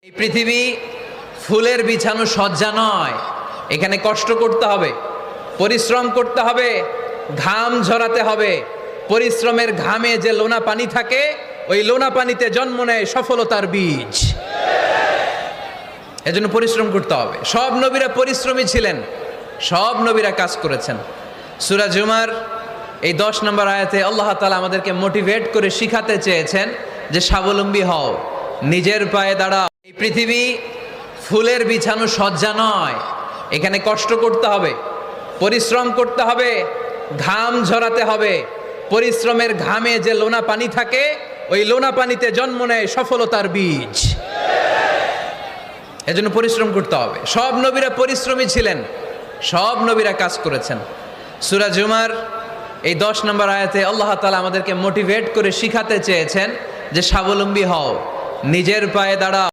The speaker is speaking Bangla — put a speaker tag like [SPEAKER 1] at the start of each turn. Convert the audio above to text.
[SPEAKER 1] এই পৃথিবী ফুলের বিছানো সজ্জা নয়। এখানে কষ্ট করতে হবে, পরিশ্রম করতে হবে, ঘাম ঝরাতে হবে। পরিশ্রমের ঘামে যে লোনা পানি থাকে, ওই লোনা পানিতে জন্ম নেয় সফলতার বীজ। এজন্য পরিশ্রম করতে হবে। সব নবীরা পরিশ্রমী ছিলেন, সব নবীরা কাজ করেছেন। সূরা জুমার এই 10 নম্বর আয়াতে আল্লাহ তাআলা আমাদেরকে মোটিভেট করে শিখাতে চেয়েছেন যে স্বাবলম্বী হও, নিজের পায়ে দাঁড়াও। এই পৃথিবী ফুলের বিছানো সজ্জা নয়। এখানে কষ্ট করতে হবে, পরিশ্রম করতে হবে, ঘাম ঝরাতে হবে। পরিশ্রমের ঘামে যে লোনা পানি থাকে, ওই লোনা পানিতে জন্ম নেয় সফলতার বীজ। এজন্য পরিশ্রম করতে হবে। সব নবীরা পরিশ্রমী ছিলেন, সব নবীরা কাজ করেছেন। সূরা জুমার এই 10 নম্বর আয়াতে আল্লাহ তাআলা আমাদেরকে মোটিভেট করে শিখাতে চেয়েছেন যে স্বাবলম্বী হও, নিজের পায়ে দাঁড়াও।